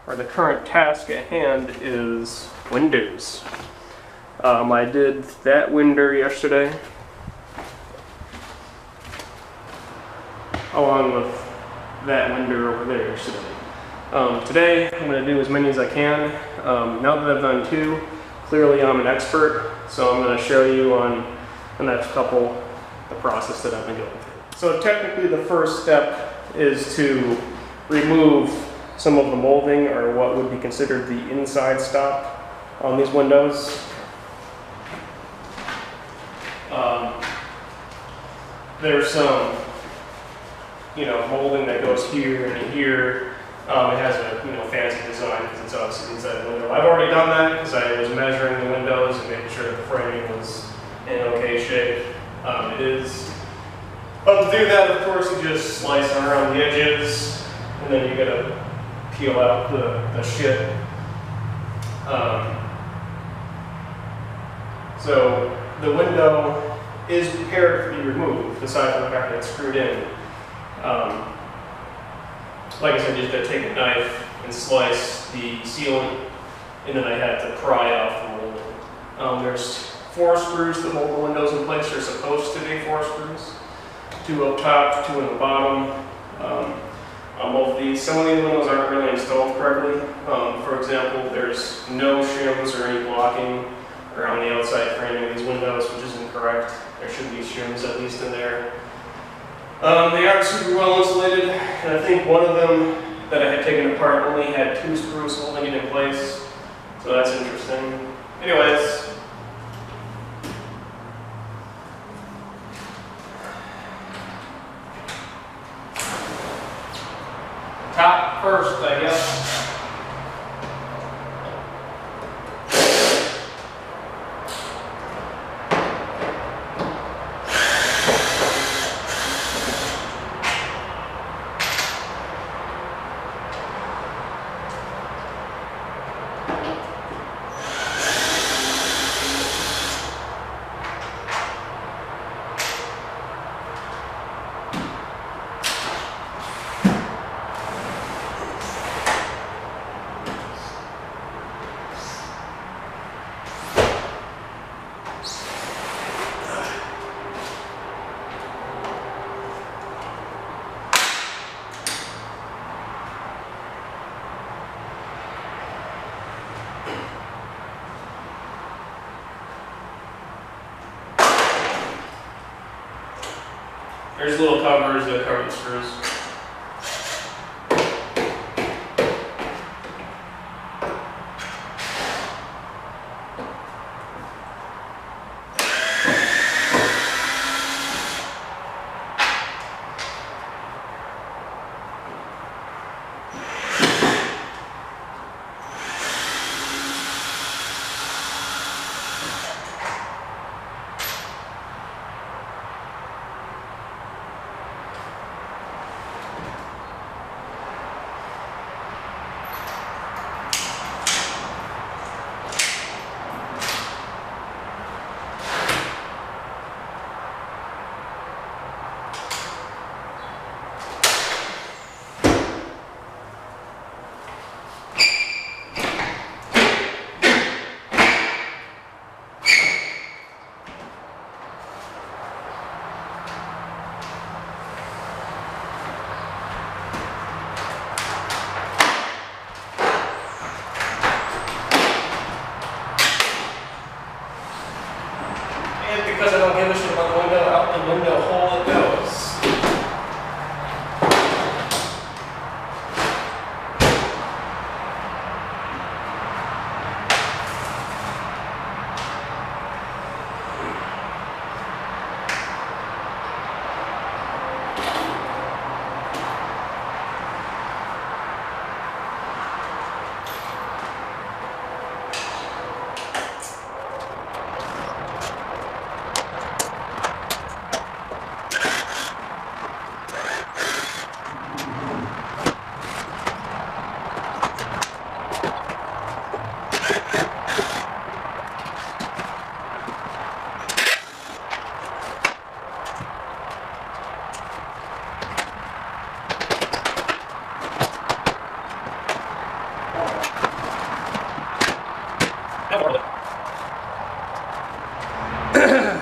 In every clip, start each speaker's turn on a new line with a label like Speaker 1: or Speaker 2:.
Speaker 1: or the current task at hand is windows. I did that window yesterday, along with that window over there yesterday. Today I'm going to do as many as I can. Now that I've done two, clearly I'm an expert, so I'm going to show you on the next couple the process that I've been going through. So technically the first step is to remove some of the molding, or what would be considered the inside stop on these windows. There's some, molding that goes here and here. It has a fancy design because it's obviously inside the window. I've already done that because I was measuring the windows and making sure that the framing was in okay shape. It is. But to do that, of course, you just slice around the edges, and then you gotta peel out the shit. So the window is prepared to be removed, aside from the fact that it's screwed in. Like I said, you just gotta take a knife and slice the sealant, and then I had to pry off the molding. There's 4 screws that hold the windows in place. They're supposed to be 4 screws. 2 up top, 2 in the bottom. On both of these, some of these windows aren't really installed correctly. For example, there's no shims or any blocking around the outside framing of these windows, which is incorrect. There should be shims at least in there. They aren't super well insulated, and I think one of them that I had taken apart only had 2 screws holding it in place, so that's interesting. Anyways, top first, I guess. There's little covers that cover the screws.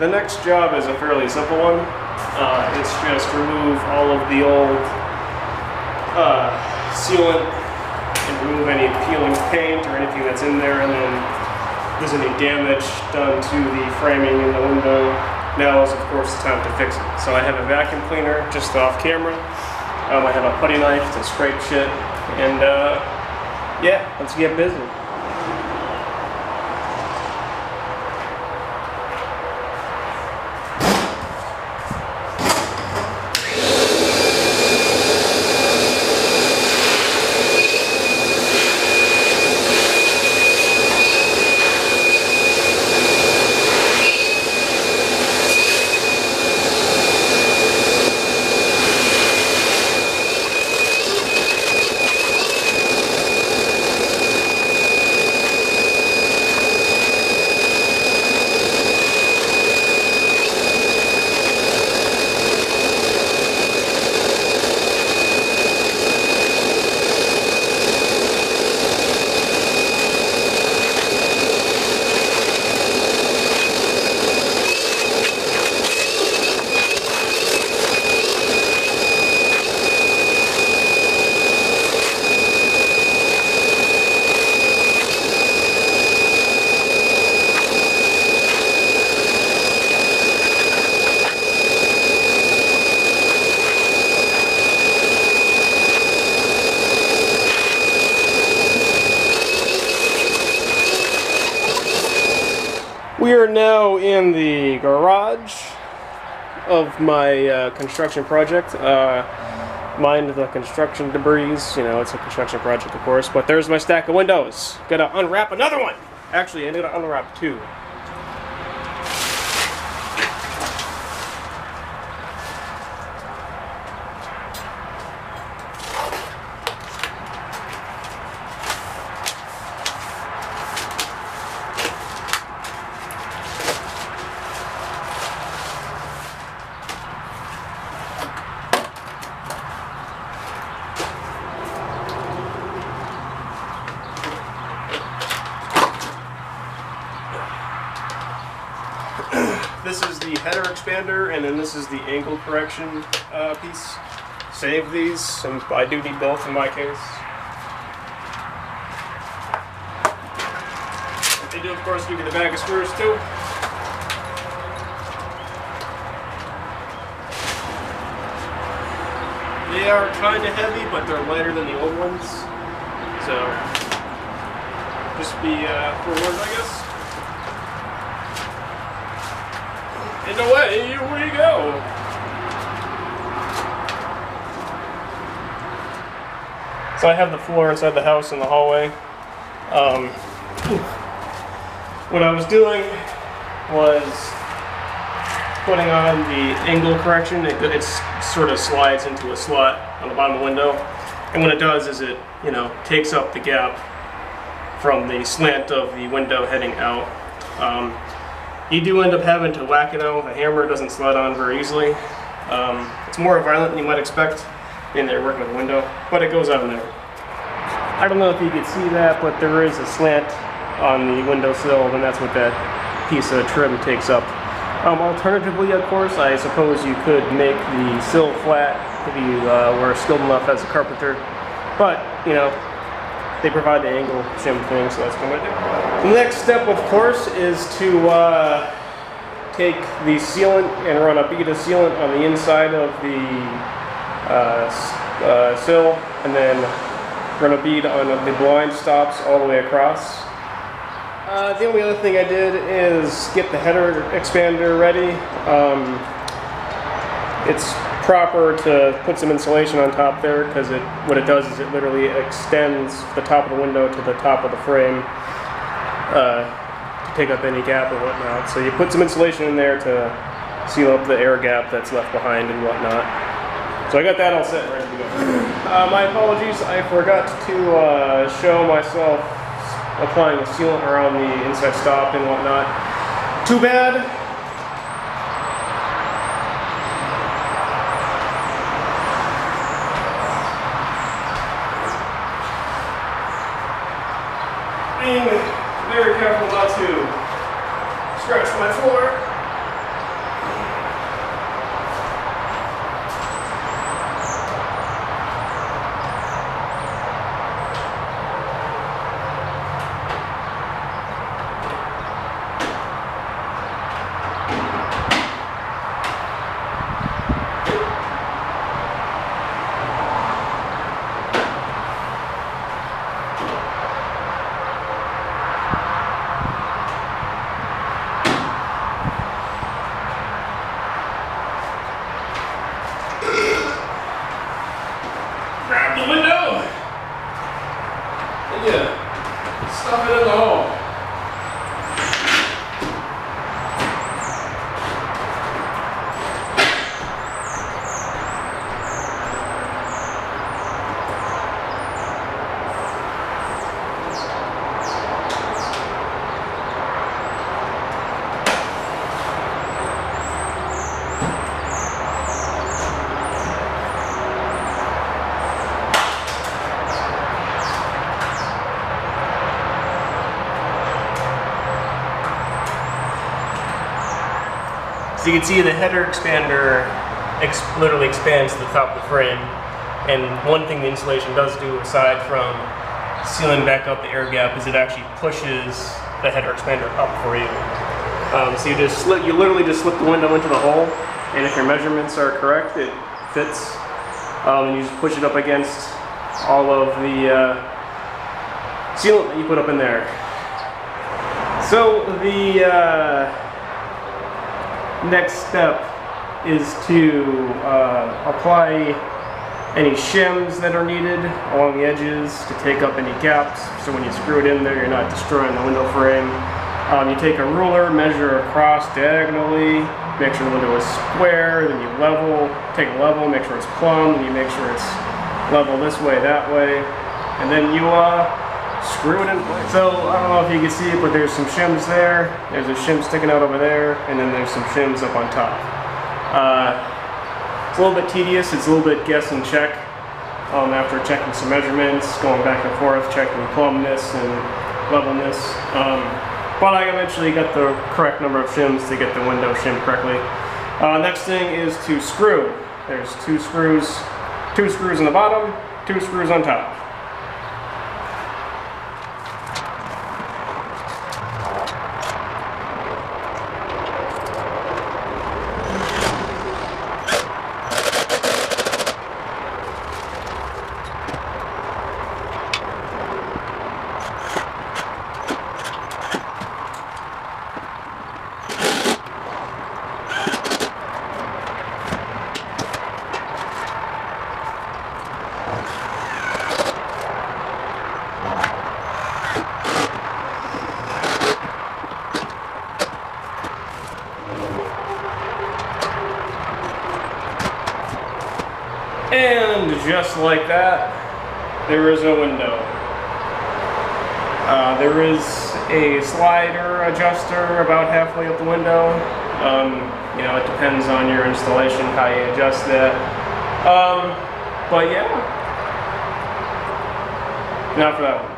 Speaker 1: The next job is a fairly simple one. It's just remove all of the old sealant and remove any peeling paint or anything that's in there, and then if there's any damage done to the framing in the window, now is of course the time to fix it. So I have a vacuum cleaner just off camera. I have a putty knife to scrape shit, and yeah, let's get busy. We are now in the garage of my construction project. Mind the construction debris, you know, it's a construction project of course, but there's my stack of windows. Gotta unwrap another one! Actually, I need to unwrap two. This is the header expander, and then this is the angle correction piece. Save these, and I do need both in my case. They do, of course, give you the bag of screws too. They are kind of heavy, but they're lighter than the old ones. So, just be forewarned, I guess. And away we go! So I have the floor inside the house in the hallway. What I was doing was putting on the angle correction. It sort of slides into a slot on the bottom of the window. And what it does is it, you know, takes up the gap from the slant of the window heading out. You do end up having to whack it out with a hammer. It doesn't slide on very easily. It's more violent than you might expect in there working with a window, but it goes on there. I don't know if you can see that, but there is a slant on the windowsill, and that's what that piece of trim takes up. Alternatively, of course, I suppose you could make the sill flat if you were skilled enough as a carpenter, but, you know, they provide the angle shim thing, so that's what I'm going to do. The next step, of course, is to take the sealant and run a bead of sealant on the inside of the sill, and then run a bead on the blind stops all the way across. The only other thing I did is get the header expander ready. It's proper to put some insulation on top there, because what it does is it literally extends the top of the window to the top of the frame to take up any gap or whatnot. So you put some insulation in there to seal up the air gap that's left behind and whatnot. So I got that all set, ready to go. My apologies, I forgot to show myself applying the sealant around the inside stop and whatnot. Too bad. Being very careful not to scratch my floor. Grab the window and you stuff it in the hole. So you can see the header expander literally expands to the top of the frame. And one thing the insulation does do, aside from sealing back up the air gap, is it actually pushes the header expander up for you. So you literally just slip the window into the hole, and if your measurements are correct, it fits. And you just push it up against all of the sealant that you put up in there. So the next step is to apply any shims that are needed along the edges to take up any gaps, so when you screw it in there you're not destroying the window frame. You take a ruler, measure across diagonally, make sure the window is square, then you take a level, make sure it's plumb, and you make sure it's level this way, that way, and then you screw it in place. So I don't know if you can see it, but there's some shims there. There's a shim sticking out over there, and then there's some shims up on top. It's a little bit tedious. It's a little bit guess and check after checking some measurements, going back and forth, checking plumbness and levelness. But I eventually got the correct number of shims to get the window shimmed correctly. Next thing is to screw. There's two screws on the bottom, 2 screws on top. And just like that, there is a window. There is a slider adjuster about halfway up the window. You know, it depends on your installation, how you adjust that. But yeah, not for that one.